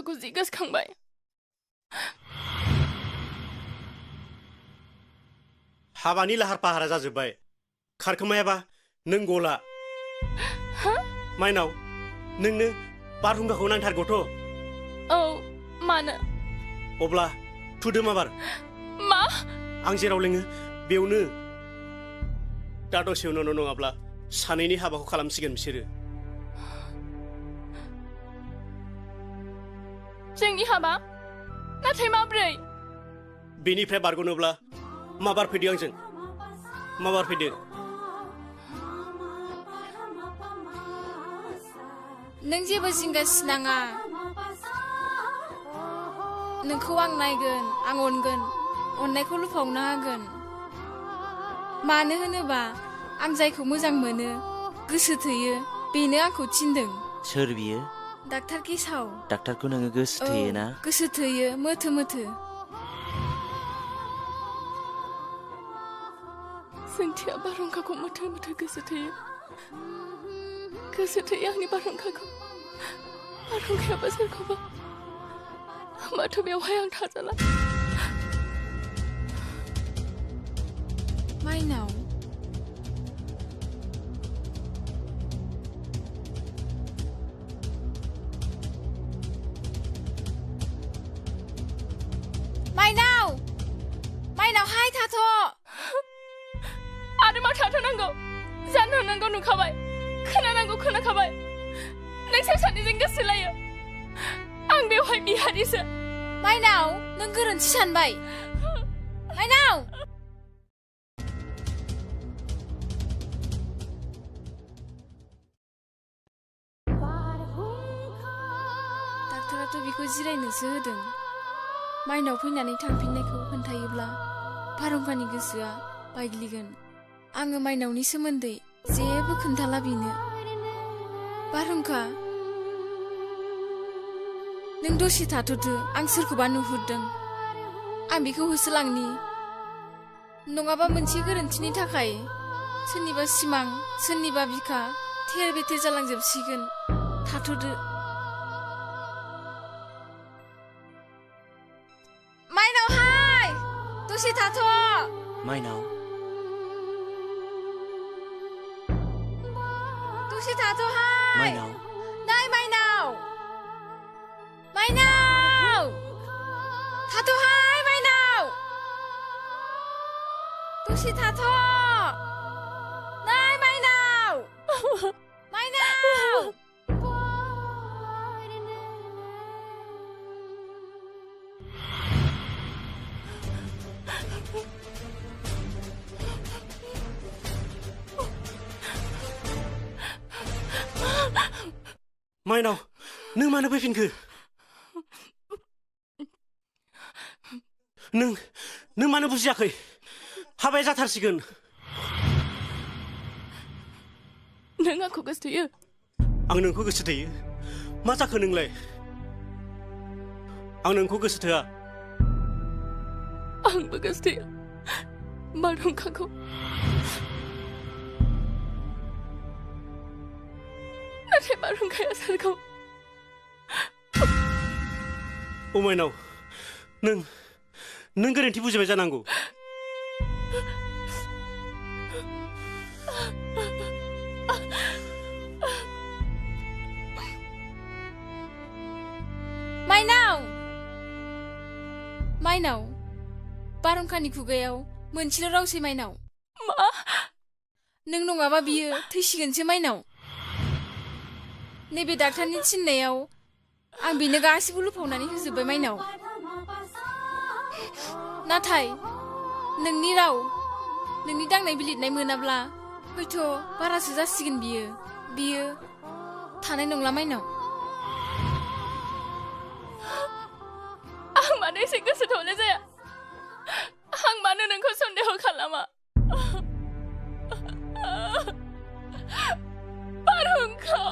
बाथ्राखौ जि गोसोखांबाय हाबानि लाहार फाहारा जाजोब्बाय खारखोमायाबा नों गला माइनाव नोंनो बारहुंखाखौ नांथारगौथ' औ मानो अब्ला थुदो माबार मा आं जेराव लेङो बेयावनो दा दसे उनाव नङाब्ला सानैनि हाबाखौ खालामसिगोन बिसोरो जोंनि हाबा नाथाय माब्रै बेनिफ्राय बारग'नोब्ला माबार फैदो आंजों माबार फैदो नों जेबो जिंगा सिनाङा नोंखौ आं नायगोन आं अनगोन अननायखौ लुफावनो हागोन मानो होनोबा आं जायखौ मोजां मोनो गोसो थोयो बेनो आंखौ थिनदों सोर बियो डाक्टार गेसाव डाक्टारखौ नोङो गोसो थोयो ना गोसो थोयो मोथो मोथो जोंथिया बारहुंखाखौ मोथो मोथो गोसो थोयो आंनि बारहुंखाखौ बारहुंखायाबो सोरखौबा होमबाथ' बेवहाय आं थाजाला माइनाव माइनावहाय थाथ' आरो मा थाथ'नांगौ जानोनांगौ नुखाबाय खोनानांगौ खोनाखाबाय नोंसोर सानैजों गोसोलायो आं बेवहाय बिहारिसो माइनाव नों गोरोन्थि सानबाय माइनाव डाक्टाराथ' बेखौ जिरायनोसो होदों माइनाव फैनानै थांफिननायखौ खोन्थायोब्ला बारहुंखानि गोसोआ बायग्लिगोन आङो माइनावनि सोमोन्दै जेबो खोन्थाला बेनो बारहुंखा नों दसे थाथ'दो आं सोरखौबा नुहुरदों आं बेखौ होसोलांनि नङाबा मोनसे गोरोन्थिनि थाखाय सोरनिबा सिमां सोरनिबा बिखा थेर बेथेर जालांजोबसिगोन थाथ'दो माइनावहाय दसे थाथ' माइनाव दसे थाथ'हाय माइनाव नै माइनाव थाथ'हाय माइनाव दसे थाथ' नै माइनाव माइनाव नों मानो फैफिनखो नों मानो बुजियाखै हाबाया जाथारसिगोन नों आंखौ गोसोथोयो आं नोंखौ गोसो थोयो मा जाखो नोंलाय आं नोंखौ गोसो थोआ आंबो गोसोथोयो बारहुंखाखौ नाथाय बारहुंखाया सोरखौ अ माइनाव नों गोरोन्थि बुजिबाय जानांगौ माइनाव बारहुंखानि खुगायाव मोनसेल' रावसै माइनाव मा नों नङाबा बियो थैसिगोनसो माइनाव नैबे डाक्टारनि थिननायाव आं बेनो गासिबो लुफावनानै होजोब्बाय माइनाव नाथाय नोंनि राव नोंनि दांनाय बिलिरनाय मोनाब्ला हयथ' बारासो जासिगोन बियो थानाय नंला माइनाव आं मानो एसे गोसोथावनाय जाया आं मानो नोंखौ सन्देह खालामा बारहुंखा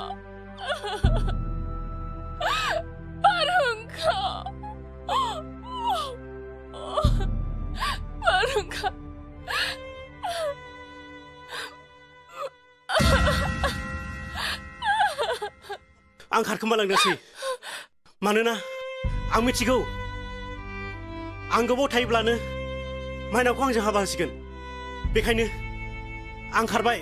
आं खारखोमालांनोसै मानोना आं मिथिगौ आं गोबाव थायोब्लानो माइनावखौ आंजों हाबा होसिगोन बेखायनो आं खारबाय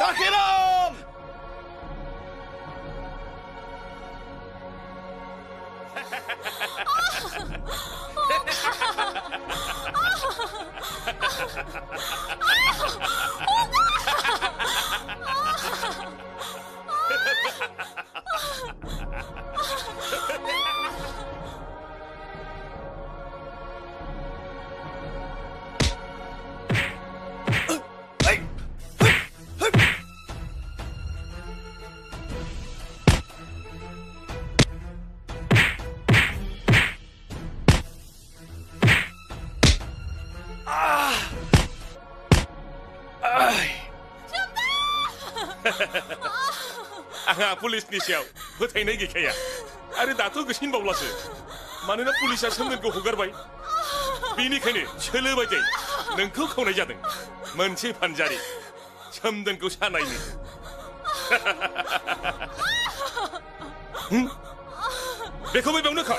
다키람! आंहा पुलिसनि सायाव फोथायनाय गैखाया आरो दाथ' गोसिनबावलासो मानोना पुलिसा सोमदोनखौ हगारबाय बेनिखायनो सोलो बायदि नोंखौ खावनाय जादों मोनसे फानजारि सोमदोनखौ सानायनि बेखौ बेयावनो खा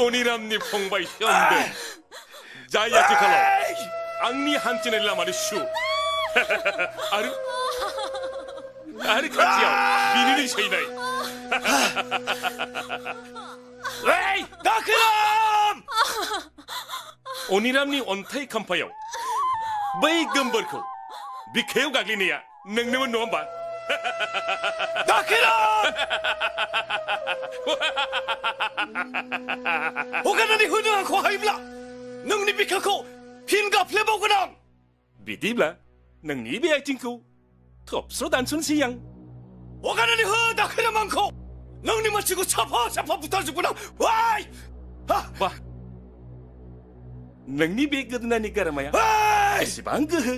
अनिरामनि फंबाय सोमदोन जाय आथिखालाव आंनि हान्थिनाय लामानि सु आरो खाथियाव बिनिनो सैनाय दाखोराम अनिरामनि अन्थाइ खाम्फायाव बै गोमबोरखौ बिखायाव गाग्लिनाया नोंनोमोन नङा होमबा हगारनानै होनो आंखौ हायोब्ला नोंनि बिखाखौ फिन गाफ्लेबावगोन आं बिदिब्ला नोंनि बे आथिंखौ थबस्र' दानस'नोसै आं हगारनानै हो दाखोराम आंखौ नोंनि मानसिखौ साफा साफा बुथारजोबगोन आं वाइ बा नोंनि बे गोदोनानि गारामाया एसेबां गोहो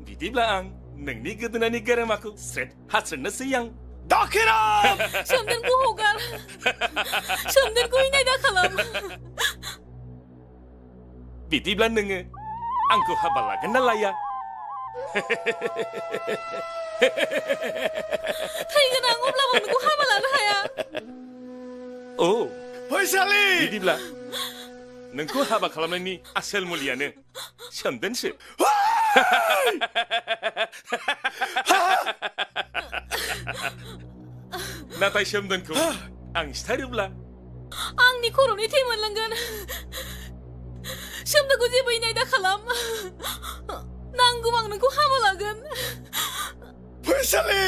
बिदिब्ला आं नोंनि गोदोनानि गारामाखौ स्रेट हास्रोननोसै आं दाखोराम सोमदोनखौ हगार सोमदोनखौ इनाय दा खालाम बिदिब्ला नोङो आंखौ हाबा लागोन ना लाया थैगोन आं अब्लाबो नोंखौ हाबा लानो हाया औ फैसालि बिदिब्ला नोंखौ हाबा खालामनायनि आसोल मुलियानो सोमदोनसो नाथाय सोमदोनखौ आं सिथारोब्ला आंनि खर'नि थै मोनलांगोन सोमदोनखौ जेबो इनाय दा खालाम नांगौ आं नोंखौ हाबा लागोन फैसालि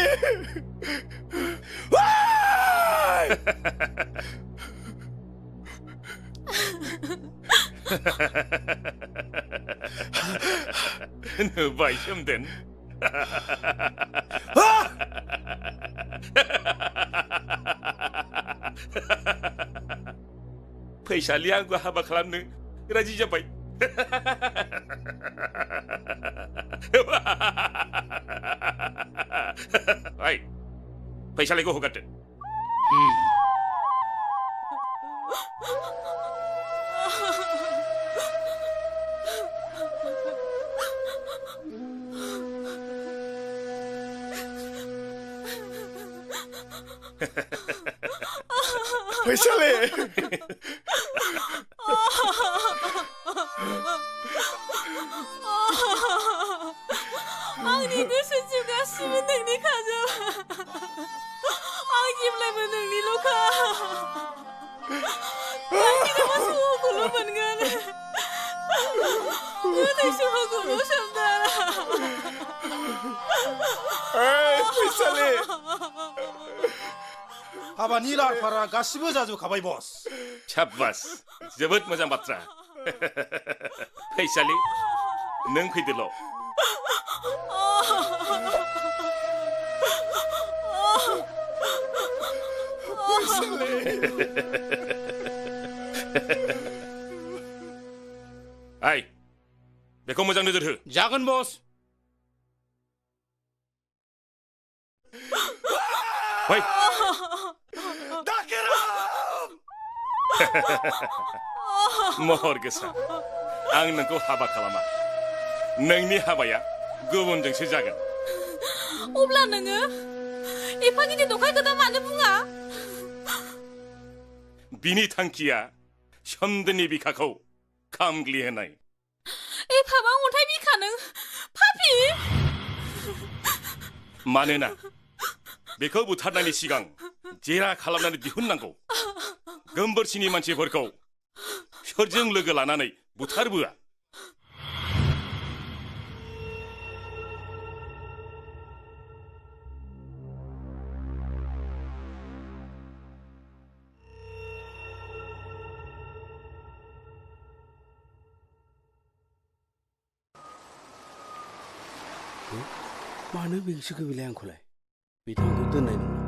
नुबाय सोमदोन फैसालि आंखौ हाबा खालामनो राजि जाबाय फैसालिखौ हगारदो फैसालि आंनि गोसो जिउ गासिबो नोंनि खाजोब आं जेब्लायबो नोंनिल'खा लाखिनोबा सुखौल' मोनगोन गोदै सुखौल' सोमदोन फैसालि हाबानि लाहार फाहारा गासिबो जाजोबखाबाय बस साब्बास जोबोद मोजां बाथ्रा फैसालि नों फैदोल' आइ बेखौ मोजां नोजोर हो जागोन बस फै महर गोसा आं नोंखौ हाबा खालामा नोंनि हाबाया गुबुनजोंसो जागोन अब्ला नोङो एफा गिदिर नंखाय खोथा मानो बुङा बिनि थांखिया सोमदोननि बिखाखौ खामग्लिहोनाय एफाबा अन्थाइ बिखा नों पापि मानोना बेखौ बुथारनायनि सिगां जेरा खालामनानै दिहुननांगौ गोमबोरसिनि मानसिफोरखौ सोरजों लोगो लानानै बुथारबोआ मानो बेंसोखो बिलाय आंखौलाय बिथांखौ दोननाय नङा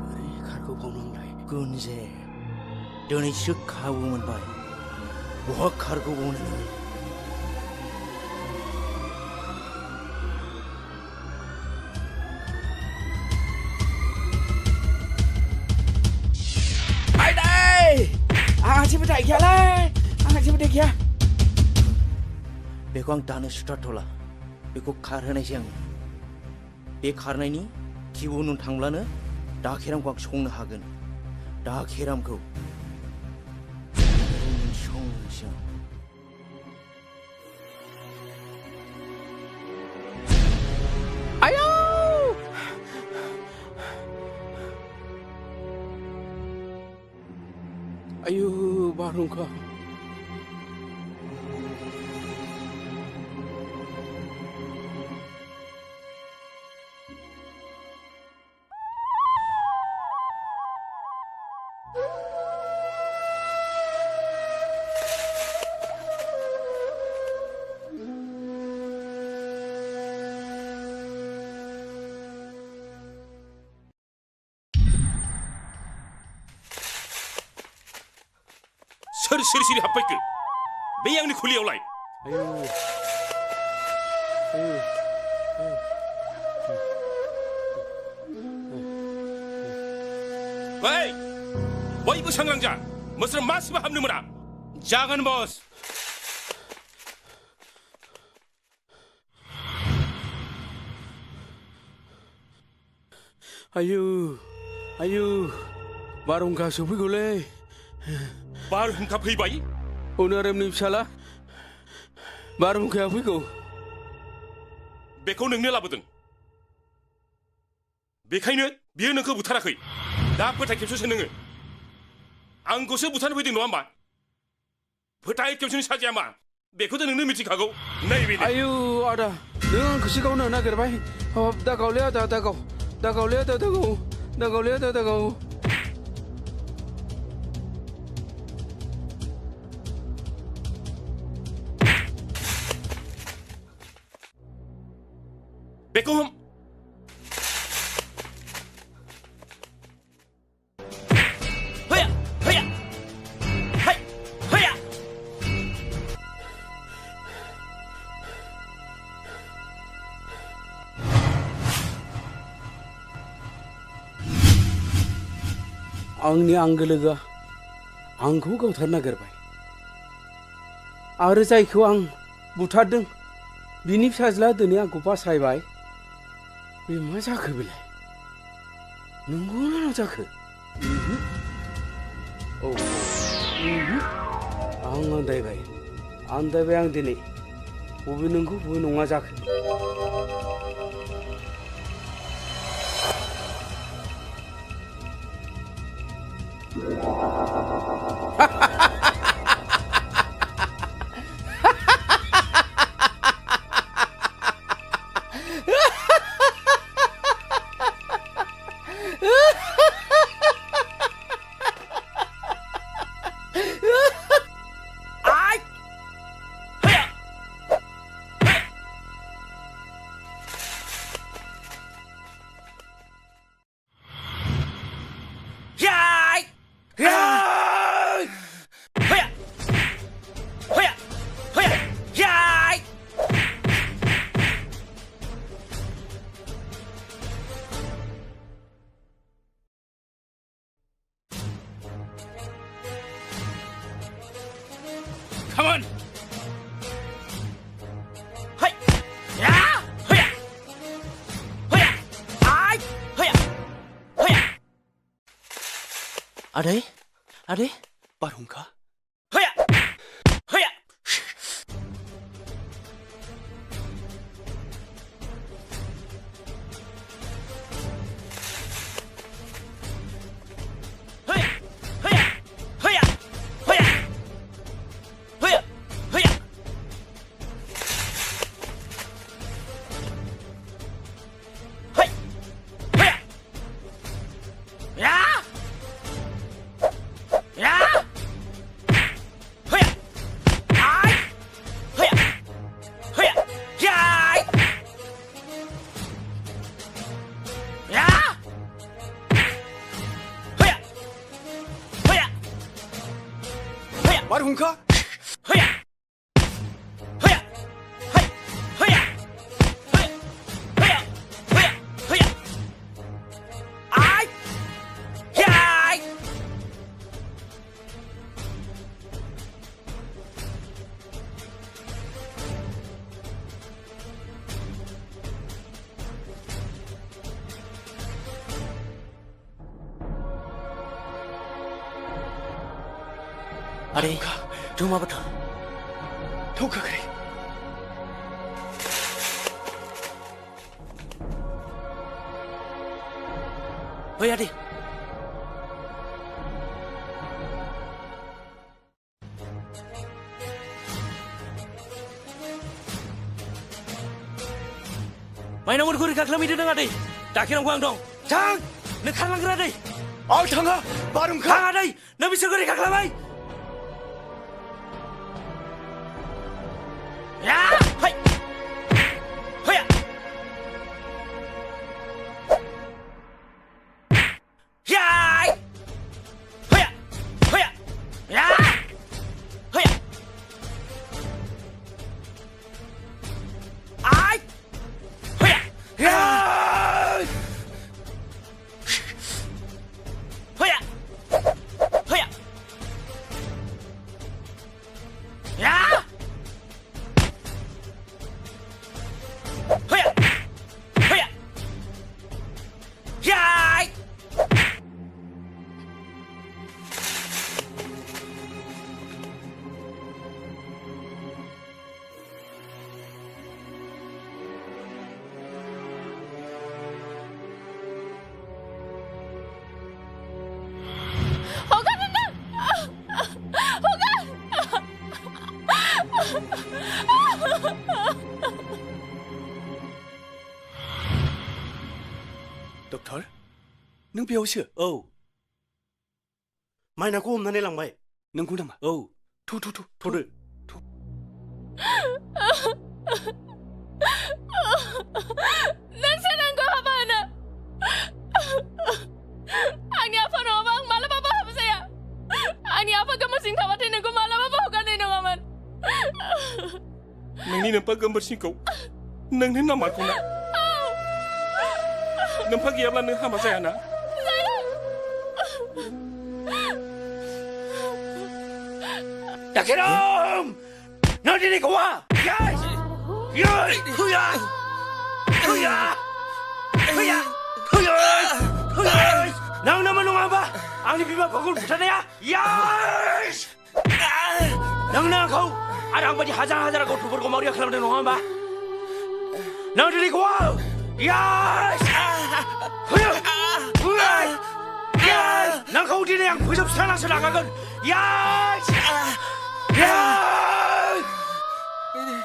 बोरै खारखौ बावनांलाय गुनजे दिनैसो खाबु मोनबाय बहा खारगौ बावनो आंहा जेबो दाय गैयालै आंहा जेबो दाय गैया बेखौ आं दानो सुथारथ'ला बेखौ खारहोनायसै आं बे खारनायनि खिबु उन थांब्लानो दाखेरामखौ आं संनो हागोन दाखेरामखौ संसै आं आयौ आयौ बारहुंखा सोर सिरि हाबफैखो बे आंनि खुलियावलाय आयौ ओइ बयबो सांग्रां जा मोस्रोम मासेबो हाबनो मोना जागोन बस आयौ आयौ बारहुंखा सफैगौलै बारहुंखा फैबाय अनारामनि फिसाला बारहुंखाया फैगौ बेखौ नोंनो लाबोदों बेखायनो बियो नोंखौ बुथाराखै दा फोथाय खेबस'सो नोङो आंखौसो बुथारनो फैदों नङा होमबा फोथाय खेबस'नि साजाया मा बेखौथ' नोंनो मिथिखागौ नैबे आयौ आदा नों आंखौसो गावनो नागिरबाय दा गावले आदा दा गाव दा गावले आदा दा गाव दा गावले आदा दा गाव बेखौ हम हैया हैया है हैया आंनि आंगो लोगोआ आंखौ गावथारनो नागिरबाय आरो जायखौ आं बुथारदों बिनि फिसाज्ला दिनै आंखौ बासायबाय बे मा जाखो बेलाय नंगौना मा जाखो औ आं आन्दायबाय आं दिनै बबे नंगौ बबे नङा जाखो या Come on. Hey! Ya! Hey! Hey! Ai! Hey! Hey! Adai? Adai? बारहुंखा Hey! Hey! Hey! Hey! Hey! Hey! Hey! Hey! Hey! Hey! Ya! Ya! Hey! Ai! Hey! Hey! Yai! Ya! Hey! Hey! Hey! बारहुंखा Hey! Hey! Hey! Hey! Hey! Hey! Hey! Hey! Ai! Yai! Adai, cuma betul. धोखा करे Hei Adai. Main nomor guri kaklam itu dengan Adai. Dakiran gua dong. Jang, nak kalang gerak Adai. आउ थाङा बारहुंखा Kang Adai, nak bisa guri kaklam ai. Ya, hei. Hei. Yai. Hei. Hei. Ya. Hei. Ai. Hei. Ya. Hei. Hei. Ya. Hei. Hei. Yai. Hogan nandang! Hogan! Doctor नों बेयावसो औ माइनाखौ हमनानै लांबाय नोंगौ नामा औ थु थु थु थ'दो Nang senang kau apa anak? Ani apa nama bang? Malah bapa apa saya? Ani apa kamu sing tawatin aku malah bapa Hogan ini ngaman? नोंनि नोम्फा गोमबोरसिंखौ नोंनो नामारगौ ना नोम्फा गैयाब्ला नों हाबा जायाना Dakiran! Nanti ni gua. Yes. Yes. Huya. Huya. Huya. Huya. Huya. Nang nama nung apa? Ang bima pagul bukan ya? Yes. Nang kau. Ada apa di hajar kau tubuh kau mau dia kelam dengan apa? Nang di gua. Yes. Huya. Huya. Yes. Nang kau di yang pusat sana sedangkan. Yes. Yes.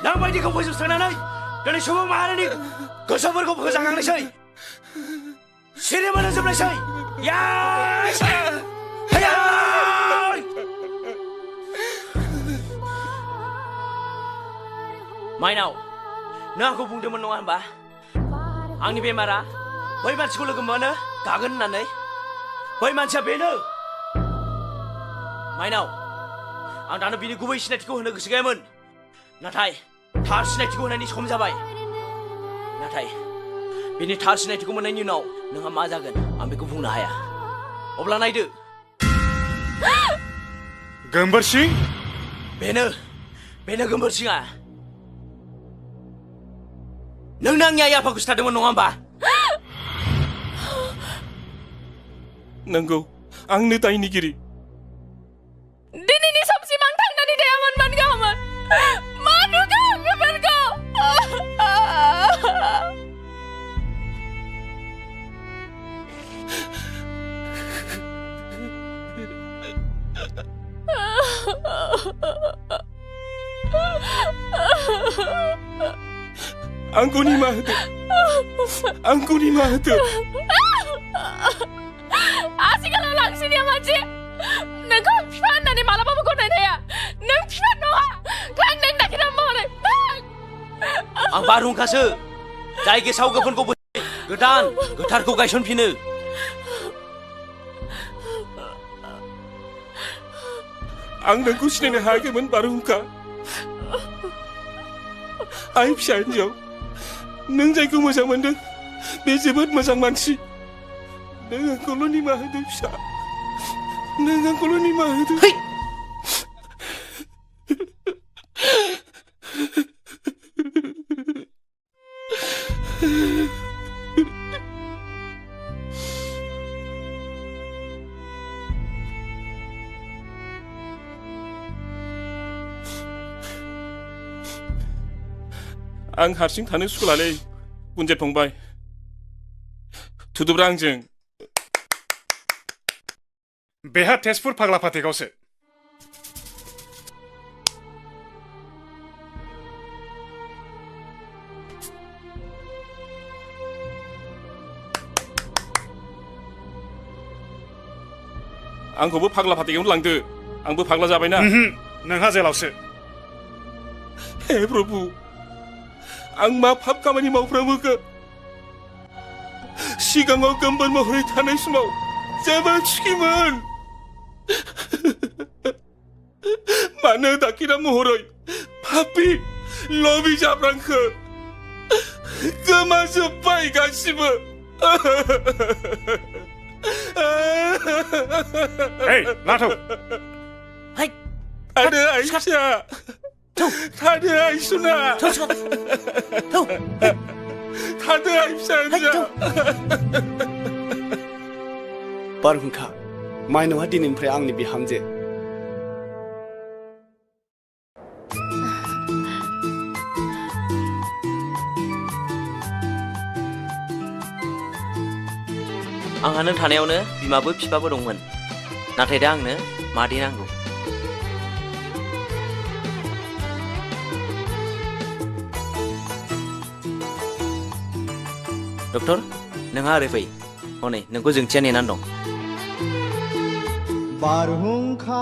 Nang bayi kau pusat sana ni. Dan semua mahal ni. Kau sabar kau pusat angin ni. Sini mana sebelah saya? Yes. Hayai. Mainau. Nah aku pun demen nongan bah. Angni bemara. Bai mansiko logo mana? Kagan nanai. Bai mansia beno. Mainau. Ang dana bini gubai sinatiko hono goso gayamon. Nathai thar sinatiko honनायनि सम जाबाय. नाथाय बिनि थार सिनायथिखौ मोननायनि उनाव नोंहा मा जागोन आं बेखौ बुंनो हाया. अब्ला नायदो. गोमबोरसिं बेनो बेनो गोमोरसिङा नोंनो आंनि आइ आफाखौ सिथारदोंमोन नङा होमबा नंगौ आंनो दायनिगिरि दिनैनि समसिम आं थांनानै थायामोन गाहामोन मा नुदों बेफोरखौ आंखौ निमाहा होदो आंखौ निमाहा होदो आथिखालाव लांसिनिया मानसि नोंखौ बिफा होननानै मालाबाबो गनायनो हाया नों बिफा नङा थां नों नागिरना महरै आं बारहुंखासो जाय गेसाव गोफोनखौ गोदान गोथारखौ गायसनफिनो आं नोंखौ सिनायनो हायाखैमोन बारहुंखा आइ फिसा हिन्जाव नों जायखौ मोजां मोनदों बे जोबोद मोजां मानसि नों आंखौल' निमाहा होदो फिसा नों आंखौल' निमाहा होदो आं हारसिं थानो सुखुलालै गुनजेत फंबाय थुदुब्रा आंजों बेहा तेजपुर फाग्ला फाथैगावसो आंखौबो फाग्ला फाथैगावनो लांदो आंबो फाग्ला जाबायना नोंहा जेलावसो हे प्रभु आं मा पाप खामानि मावफ्रामोखो सिगाङाव गोमबोर महरै थानाय समाव जोबोद सुखिमोन मानो दाखिना महरै पापि लबि जाब्रांखो गोमाजोब्बाय गासिबो लाथौ थादो आइ फिसा थादो आइ सुना थादो आइ फिसा बारहुंखा माइनावहा दिनैनिफ्राय आंनि बिहामजो आंहा नों थानायावनो बिमाबो बिफाबो दंमोन नाथाय दा आंनो मादै नांगौ डक्टर नोंहा ओरै फै हनै नोंखौ जोंथिया नेनानै दं बारहुंखा